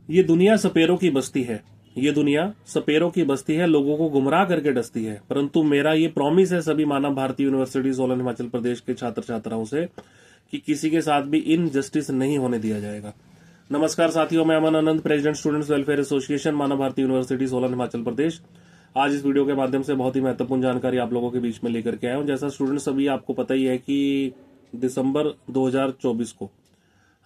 ये दुनिया सपेरों की बस्ती है, ये दुनिया सपेरों की बस्ती है, लोगों को गुमराह करके डसती है, परंतु मेरा ये प्रॉमिस है सभी मानव भारती यूनिवर्सिटी सोलन हिमाचल प्रदेश के छात्र छात्राओं से कि किसी के साथ भी इनजस्टिस नहीं होने दिया जाएगा। नमस्कार साथियों, मैं Aman Anand, president students welfare association मानव भारती यूनिवर्सिटी सोलन हिमाचल प्रदेश, आज इस वीडियो के माध्यम से बहुत ही महत्वपूर्ण जानकारी आप लोगों के बीच में लेकर के आया हूं। जैसा स्टूडेंट्स सभी आपको पता ही है कि दिसंबर 2024 को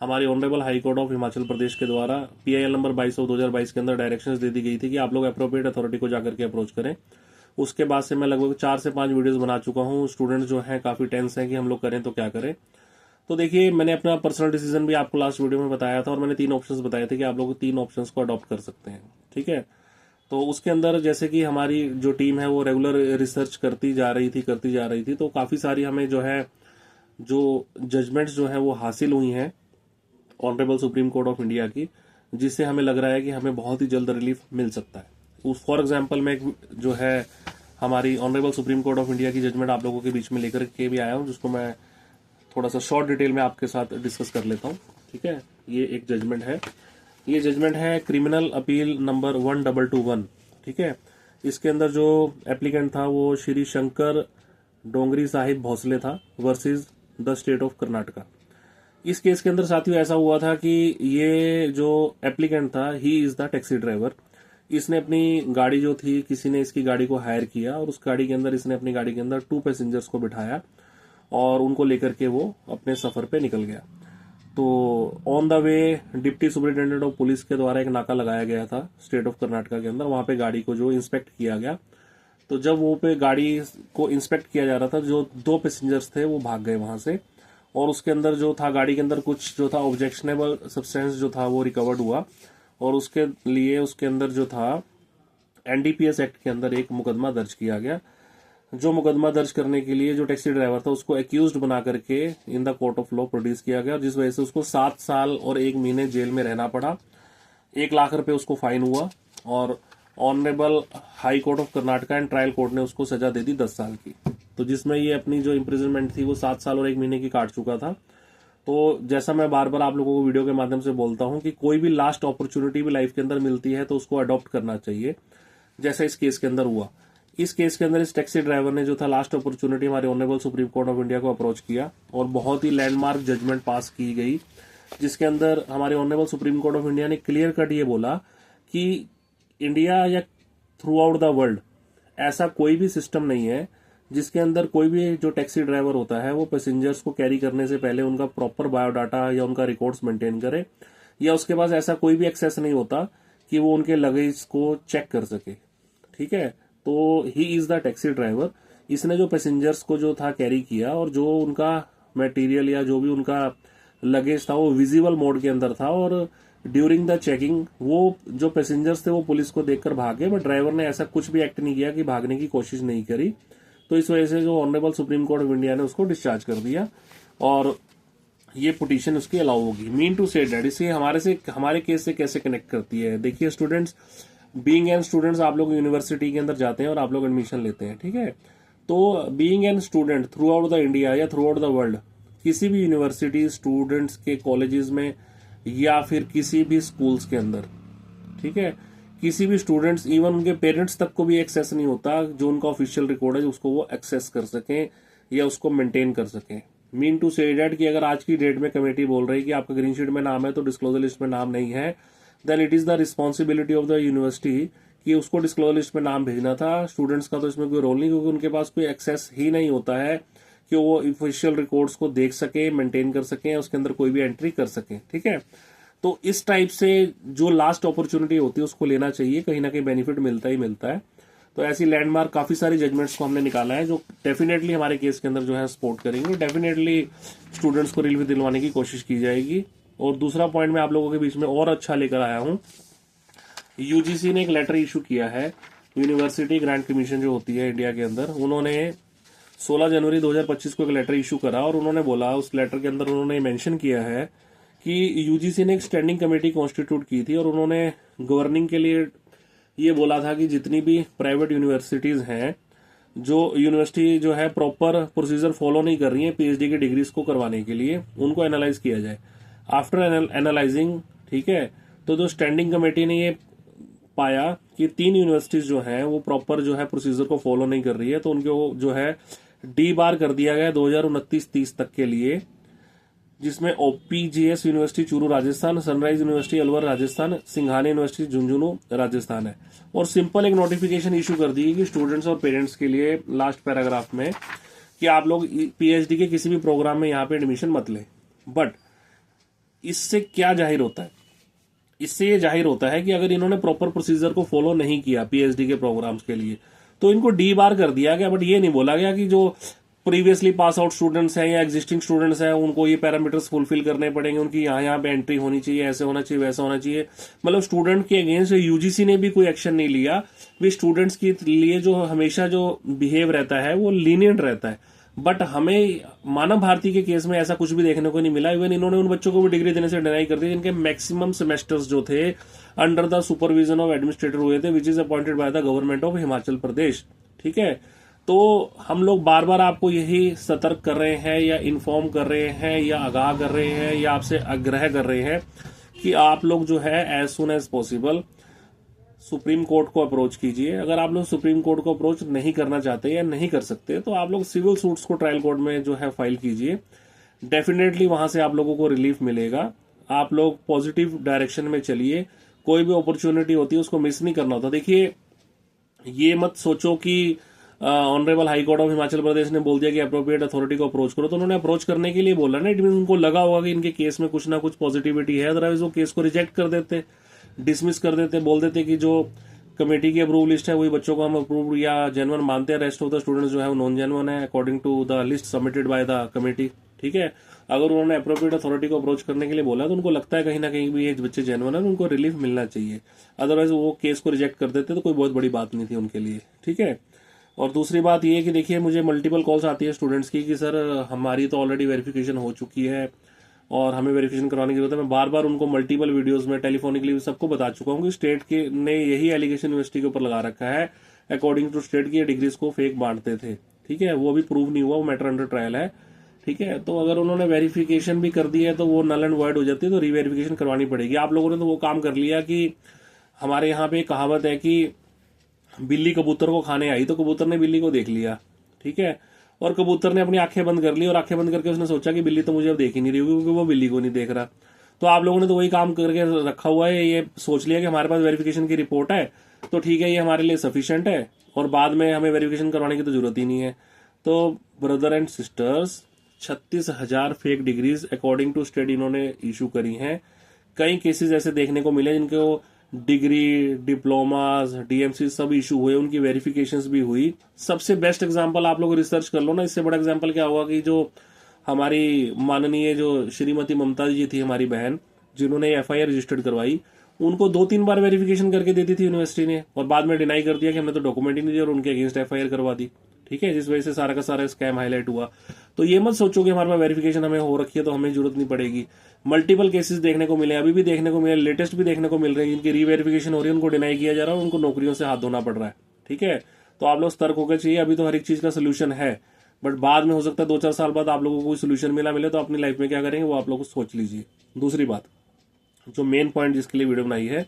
हमारी honourable high court of Himachal Pradesh के द्वारा PIL नंबर 22/2022 के अंदर डायरेक्शंस दे दी गई थी कि आप लोग अप्रोप्रिएट अथॉरिटी को जाकर के अप्रोच करें। उसके बाद से मैं लगभग 4 से 5 वीडियोस बना चुका हूं। स्टूडेंट्स जो हैं काफी टेंस हैं कि हम लोग करें तो क्या करें। तो देखिए, मैंने अपना पर्सनल डिसीजन भी आपको लास्ट वीडियो में बताया था और मैंने 3 ऑप्शंस बताए थे कि आप लोग 3 ऑप्शंस को अडॉप्ट कर सकते हैं। ठीक है, तो उसके अंदर जैसे कि हमारी जो टीम है वो रेगुलर रिसर्च करती जा रही थी, तो काफी सारी हमें जो जजमेंट्स जो है वो हासिल हुई हैं honourable supreme court of India की, जिससे हमें लग रहा है कि हमें बहुत ही जल्द रिलीफ मिल सकता है। फॉर एग्जाम्पल मैं जो है हमारी honourable supreme court of India की जजमेंट आप लोगों के बीच में लेकर के भी आया हूं, जिसको मैं थोड़ा सा शॉर्ट डिटेल में आपके साथ डिस्कस कर लेता हूं। ठीक है, ये एक जजमेंट है, ये जजमेंट है क्रिमिनल अपील नंबर 1221। ठीक है, इसके अंदर जो एप्लीकेंट था वो श्री शंकर डोंगरी साहिब भोसले था versus the state of Karnataka. इस केस के अंदर साथियों ऐसा हुआ था कि ये जो एप्लीकेंट था, he is the taxi driver. इसने अपनी गाड़ी जो थी, किसी ने इसकी गाड़ी को हायर किया और उस गाड़ी के अंदर इसने अपनी गाड़ी के अंदर 2 पैसेंजर्स को बिठाया और उनको लेकर के वो अपने सफर पे निकल गया। तो on the way deputy superintendent of police के द्वारा एक नाका लगाया गया था स्टेट ऑफ कर्नाटका के अंदर, वहां पे गाड़ी को जो इंस्पेक्ट किया गया। तो जब वो पे गाड़ी को इंस्पेक्ट किया जा रहा था, जो 2 पैसेंजर्स थे वो भाग गए वहां से और उसके अंदर जो था गाड़ी के अंदर कुछ जो था ऑब्जेक्शनेबल सब्सटेंस जो था वो रिकवर्ड हुआ और उसके लिए उसके अंदर जो था NDPS एक्ट के अंदर एक मुकदमा दर्ज किया गया। जो मुकदमा दर्ज करने के लिए जो टैक्सी ड्राइवर था उसको एक्यूज्ड बना करके in the court of law produce किया गया, जिस वजह से उसको 7 साल और 1 महीने जेल में रहना पड़ा। 1 लाख रुपए उसको फाइन हुआ और honourable high court of Karnataka and trial court ने उसको सजा दे दी 10 साल की। तो जिसमें ये अपनी जो इम्प्रिजनमेंट थी वो 7 साल और 1 महीने की काट चुका था। तो जैसा मैं बार बार आप लोगों को वीडियो के माध्यम से बोलता हूं कि कोई भी लास्ट अपॉर्चुनिटी भी लाइफ के अंदर मिलती है तो उसको अडॉप्ट करना चाहिए, जैसा इस केस के अंदर हुआ। इस केस के अंदर इस टैक्सी ड्राइवर ने जो था लास्ट अपॉर्चुनिटी हमारे honourable supreme court of India को अप्रोच किया और बहुत ही लैंडमार्क जजमेंट पास की गई, जिसके अंदर हमारे honourable supreme court of India ने क्लियर कट ये बोला कि इंडिया या थ्रू आउट द वर्ल्ड ऐसा कोई भी सिस्टम नहीं है जिसके अंदर कोई भी जो टैक्सी ड्राइवर होता है वो पैसेंजर्स को कैरी करने से पहले उनका प्रॉपर बायोडाटा या उनका रिकॉर्ड्स मेंटेन करे, या उसके पास ऐसा कोई भी एक्सेस नहीं होता कि वो उनके लगेज को चेक कर सके। ठीक है, तो he is the taxi driver. इसने जो पैसेंजर्स को जो था कैरी किया और जो उनका मटेरियल या जो भी उनका लगेज था वो विजिबल मोड के अंदर था और ड्यूरिंग द चेकिंग वो जो पैसेंजर्स थे वो पुलिस को देखकर भागे, बट ड्राइवर ने ऐसा कुछ भी एक्ट नहीं किया कि भागने की कोशिश नहीं करी। तो इस वजह से जो honourable supreme court of India ने उसको डिस्चार्ज कर दिया और ये पिटीशन उसकी अलाउ होगी। मीन टू से डेट इसे हमारे केस से कैसे कनेक्ट करती है। देखिए स्टूडेंट्स, बीइंग एन स्टूडेंट्स आप लोग यूनिवर्सिटी के अंदर जाते हैं और आप लोग एडमिशन लेते हैं। ठीक है, तो being an student through out the India या थ्रू आउट द वर्ल्ड, किसी भी यूनिवर्सिटी, स्टूडेंट्स के कॉलेजेस में या फिर किसी भी स्कूल्स के अंदर, ठीक है, किसी भी स्टूडेंट्स, इवन उनके पेरेंट्स तक को भी एक्सेस नहीं होता जो उनका ऑफिशियल रिकॉर्ड है उसको वो एक्सेस कर सकें या उसको मेंटेन कर सकें। मीन टू से डेट कि अगर आज की डेट में कमेटी बोल रही है कि आपका ग्रीन शीट में नाम है तो डिस्क्लोजर लिस्ट में नाम नहीं है, then it is the responsibility of the university कि उसको डिस्क्लोजर लिस्ट में नाम भेजना था। स्टूडेंट्स का तो इसमें कोई रोल नहीं, क्योंकि उनके पास कोई एक्सेस ही नहीं होता है कि वो ऑफिशियल रिकॉर्ड्स को देख सके, मेंटेन कर सके, उसके अंदर कोई भी एंट्री कर सके। ठीक है, तो इस टाइप से जो लास्ट अपॉर्चुनिटी होती है उसको लेना चाहिए, कहीं ना कहीं बेनिफिट मिलता ही मिलता है। तो ऐसी लैंडमार्क काफी सारी जजमेंट्स को हमने निकाला है जो डेफिनेटली हमारे केस के अंदर जो है सपोर्ट करेंगे। डेफिनेटली स्टूडेंट्स को रिलीफ दिलवाने की कोशिश की जाएगी। और दूसरा पॉइंट मैं आप लोगों के बीच में और अच्छा लेकर आया हूं, UGC ने एक लेटर इशू किया है, यूनिवर्सिटी ग्रांट कमीशन जो होती है इंडिया के अंदर, उन्होंने 16 जनवरी 2025 को एक लेटर इशू करा और उन्होंने बोला, उस लेटर के अंदर उन्होंने मेंशन किया है कि UGC ने एक स्टैंडिंग कमेटी कॉन्स्टिट्यूट की थी और उन्होंने गवर्निंग के लिए ये बोला था कि जितनी भी प्राइवेट यूनिवर्सिटीज हैं, जो यूनिवर्सिटी जो है प्रॉपर प्रोसीजर फॉलो नहीं कर रही है PhD की डिग्रीज को करवाने के लिए, उनको एनालाइज किया जाए। आफ्टर एनालाइजिंग, ठीक है, तो जो स्टैंडिंग कमेटी ने ये पाया कि 3 यूनिवर्सिटीज जो हैं वो प्रॉपर जो है प्रोसीजर को फॉलो नहीं कर रही है, तो उनको जो है डी बार कर दिया गया 2029-30 तक के लिए, जिसमें OPJS university Churu Rajasthan, sunrise university Alwar Rajasthan, Singhana university Jhunjhunu Rajasthan है। और सिंपल एक नोटिफिकेशन इशू कर दी कि स्टूडेंट्स और पेरेंट्स के लिए लास्ट पैराग्राफ में कि आप लोग पीएचडी के किसी भी प्रोग्राम में यहाँ पे एडमिशन मत लें। बट इससे क्या जाहिर होता है? इससे ये जाहिर होता है कि अगर इन्होंने प्रॉपर प्रोसीजर को फॉलो नहीं किया पीएचडी के प्रोग्राम्स के लिए तो इनको डी बार कर दिया गया। बट ये नहीं बोला गया कि जो प्रीवियसली पास आउट स्टूडेंट्स हैं या एग्जिस्टिंग स्टूडेंट्स हैं उनको ये पैरामीटर्स फुलफिल करने पड़ेंगे, उनकी यहाँ पे एंट्री होनी चाहिए, ऐसे होना चाहिए, वैसा होना चाहिए। मतलब स्टूडेंट के अगेंस्ट यूजीसी ने भी कोई एक्शन नहीं लिया। वे स्टूडेंट्स के लिए जो हमेशा जो बिहेव रहता है वो लीनियंट रहता है। बट हमें मानव भारती के केस में ऐसा कुछ भी देखने को नहीं मिला। इवन इन्होंने उन बच्चों को भी डिग्री देने से डिनाई कर दी जिनके मैक्सिमम सेमेस्टर्स जो थे under the supervision of administrator हुए थे, which is appointed by the government of Himachal Pradesh. ठीक है, तो हम लोग बार बार आपको यही सतर्क कर रहे हैं या इन्फॉर्म कर रहे हैं या आगाह कर रहे हैं या आपसे आग्रह कर रहे हैं कि आप लोग जो है as soon as possible supreme court को अप्रोच कीजिए। अगर आप लोग सुप्रीम कोर्ट को अप्रोच नहीं करना चाहते या नहीं कर सकते तो आप लोग सिविल सूट्स को ट्रायल कोर्ट में जो है फाइल कीजिए। डेफिनेटली वहां से आप लोगों को रिलीफ मिलेगा। आप लोग पॉजिटिव डायरेक्शन में चलिए, कोई भी अपॉर्चुनिटी होती है उसको मिस नहीं करना होता। देखिए, ये मत सोचो कि honourable high court of Himachal Pradesh ने बोल दिया कि अप्रोप्रिएट अथॉरिटी को अप्रोच करो, तो उन्होंने अप्रोच करने के लिए बोला ना। इट मीन उनको लगा होगा कि इनके केस में कुछ ना कुछ पॉजिटिविटी है, अदरवाइज वो केस को रिजेक्ट कर देते, डिसमिस कर देते, बोल देते कि जो कमेटी की अप्रूव लिस्ट है वही बच्चों को हम अप्रूव या जेन्युइन मानते हैं, रेस्ट ऑफ द स्टूडेंट्स जो है वो नॉन जेन्युइन है according to the list submitted by the committee. ठीक है, अगर उन्होंने अप्रोप्रिएट अथॉरिटी को अप्रोच करने के लिए बोला तो उनको लगता है कहीं ना कहीं भी ये बच्चे जेन्युइन है, उनको रिलीफ मिलना चाहिए। अदरवाइज वो केस को रिजेक्ट कर देते तो कोई बहुत बड़ी बात नहीं थी उनके लिए। ठीक है, और दूसरी बात ये कि देखिए, मुझे मल्टीपल कॉल्स आती है स्टूडेंट्स की कि सर हमारी तो ऑलरेडी वेरिफिकेशन हो चुकी है और हमें वेरिफिकेशन करवाने की जरूरत है। मैं बार बार उनको मल्टीपल वीडियोस में टेलीफोनिकली सबको बता चुका हूँ कि स्टेट के ने यही एलिगेशन यूनिवर्सिटी के ऊपर लगा रखा है अकॉर्डिंग टू स्टेट की डिग्रीज को फेक बांटते थे। ठीक है, वो अभी प्रूव नहीं हुआ, वो मैटर अंडर ट्रायल है। ठीक है, तो अगर उन्होंने वेरिफिकेशन भी कर दी है तो वो नल एंड वॉइड हो जाती है, तो रीवेरिफिकेशन करवानी पड़ेगी। आप लोगों ने तो वो काम कर लिया कि हमारे यहाँ पे कहावत है कि बिल्ली कबूतर को खाने आई तो कबूतर ने बिल्ली को देख लिया। ठीक है, और कबूतर ने अपनी आंखें बंद कर ली और आंखें बंद करके उसने सोचा कि बिल्ली तो मुझे अब देख ही नहीं रही होगी क्योंकि वो बिल्ली को नहीं देख रहा। तो आप लोगों ने तो वही काम करके रखा हुआ है, ये सोच लिया कि हमारे पास वेरिफिकेशन की रिपोर्ट है तो ठीक है, ये हमारे लिए सफिशिएंट है और बाद में हमें वेरिफिकेशन करवाने की तो जरूरत ही नहीं है। तो brother and sisters, 36,000 fake degrees according to state इन्होंने इशू करी हैं। कई केसेस ऐसे देखने को मिले जिनको डिग्री, डिप्लोमास, डीएमसी सब इशू हुए, उनकी वेरिफिकेशंस भी हुई। सबसे बेस्ट एग्जांपल आप लोग रिसर्च कर लो ना, इससे बड़ा एग्जांपल क्या होगा कि जो हमारी माननीय जो श्रीमती ममता जी थी, हमारी बहन, जिन्होंने एफआईआर रजिस्टर्ड करवाई, उनको 2-3 बार वेरिफिकेशन करके देती थी यूनिवर्सिटी ने और बाद में डिनाई कर दिया कि हमने तो डॉक्यूमेंट ही नहीं दिया और उनके अगेंस्ट एफआईआर करवा दी। ठीक है, जिस वजह से सारा का सारा स्कैम हाईलाइट हुआ। तो ये मत सोचो कि हमारे पास वेरिफिकेशन हमें हो रखी है तो हमें जरूरत नहीं पड़ेगी। मल्टीपल केसेस देखने को मिले, अभी भी देखने को मिले, लेटेस्ट भी देखने को मिल रहे हैं, जिनकी रीवेरिफिकेशन हो रही है उनको डिनाई किया जा रहा है, उनको नौकरियों से हाथ धोना पड़ रहा है। ठीक है, तो आप लोग सतर्क होकर चाहिए। अभी तो हर एक चीज का सोल्यूशन है, बट बाद में हो सकता है 2-4 साल बाद आप लोगों को कोई सोल्यूशन मिले तो अपनी लाइफ में क्या करेंगे वो आप लोग सोच लीजिए। दूसरी बात, जो मेन पॉइंट जिसके लिए वीडियो बनाई है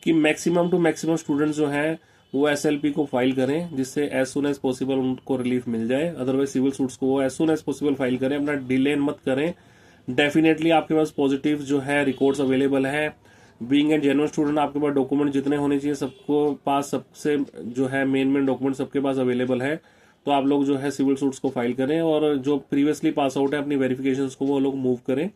कि मैक्सिमम टू मैक्सिमम स्टूडेंट्स जो हैं वो एसएलपी को फाइल करें जिससे एज सुन एज पॉसिबल उनको रिलीफ मिल जाए। अदरवाइज सिविल सूट्स को वो as soon as possible file करें, अपना डिले मत करें। डेफिनेटली आपके पास पॉजिटिव जो है रिकॉर्ड्स अवेलेबल है। बीइंग एन जेन्युइन स्टूडेंट आपके पास डॉक्यूमेंट जितने होने चाहिए सबको पास, सबसे जो है मेन डॉक्यूमेंट सबके पास अवेलेबल है। तो आप लोग जो है सिविल सूट्स को फाइल करें और जो प्रीवियसली पास आउट है अपनी वेरिफिकेशन को वो लोग मूव करें।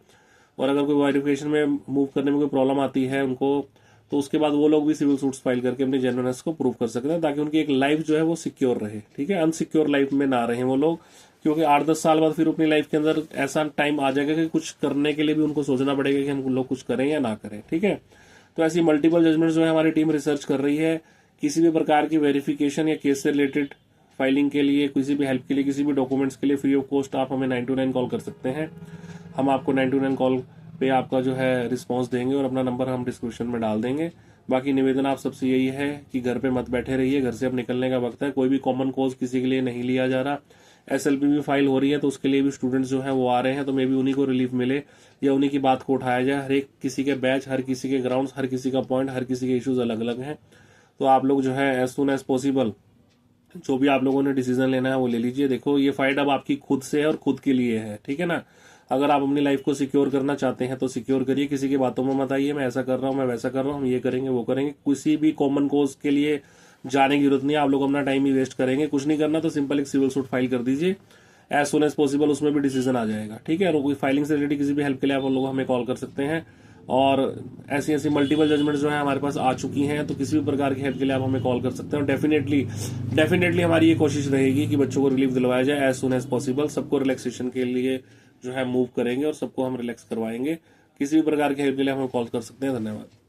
और अगर कोई वेरिफिकेशन में मूव करने में कोई प्रॉब्लम आती है उनको, तो उसके बाद वो लोग भी सिविल सूट्स फाइल करके अपनी जेन्युइननेस को प्रूव कर सकते हैं ताकि उनकी एक लाइफ जो है वो सिक्योर रहे। ठीक है, अनसिक्योर लाइफ में ना रहे वो लोग, क्योंकि 8-10 साल बाद फिर अपनी लाइफ के अंदर ऐसा टाइम आ जाएगा कि कुछ करने के लिए भी उनको सोचना पड़ेगा कि हम लोग कुछ करें या ना करें। ठीक है, तो ऐसी मल्टीपल जजमेंट जो है हमारी टीम रिसर्च कर रही है। किसी भी प्रकार की वेरिफिकेशन या केस से रिलेटेड फाइलिंग के लिए, किसी भी हेल्प के लिए, किसी भी डॉक्यूमेंट्स के लिए फ्री ऑफ कॉस्ट आप हमें 929 कॉल कर सकते हैं। हम आपको 929 कॉल पे आपका जो है रिस्पॉन्स देंगे और अपना नंबर हम डिस्क्रिप्शन में डाल देंगे। बाकी निवेदन आप सबसे यही है कि घर पे मत बैठे रहिए, घर से अब निकलने का वक्त है। कोई भी कॉमन कॉज किसी के लिए नहीं लिया जा रहा। SLP भी फाइल हो रही है, तो उसके लिए भी स्टूडेंट्स जो हैं वो आ रहे हैं, तो मे बी उन्हीं को रिलीफ मिले या उन्हीं की बात को उठाया जाए। हर एक किसी के बैच, हर किसी के ग्राउंड्स, हर किसी का पॉइंट, हर किसी के इश्यूज अलग अलग हैं। तो आप लोग जो है एज सुन एज पॉसिबल जो भी आप लोगों ने डिसीजन लेना है वो ले लीजिए। देखो ये फाइट अब आपकी खुद से है और खुद के लिए है, ठीक है ना। अगर आप अपनी लाइफ को सिक्योर करना चाहते हैं तो सिक्योर करिए, किसी की बातों में मत आइए, मैं ऐसा कर रहा हूँ, मैं वैसा कर रहा हूँ, हम ये करेंगे वो करेंगे। किसी भी कॉमन कोज के लिए जाने की जरूरत नहीं है, आप लोग अपना टाइम ही वेस्ट करेंगे। कुछ नहीं करना तो सिंपल एक सिविल सूट फाइल कर दीजिए, एज सुन एज पॉसिबल उसमें भी डिसीजन आ जाएगा, ठीक है। और कोई फाइलिंग से रिलेटेड किसी भी हेल्प के लिए आप लोग हमें कॉल कर सकते हैं। और ऐसी ऐसी मल्टीपल जजमेंट जो है हमारे पास आ चुकी हैं, तो किसी भी प्रकार की हेल्प के लिए आप हमें कॉल कर सकते हैं। और डेफिनेटली हमारी ये कोशिश रहेगी कि बच्चों को रिलीफ दिलवाया जाए एज सुन एज पॉसिबल। सबको रिलैक्सेशन के लिए जो है मूव करेंगे और सबको हम रिलैक्स करवाएंगे। किसी भी प्रकार की हेल्प के लिए हमें कॉल कर सकते हैं। धन्यवाद।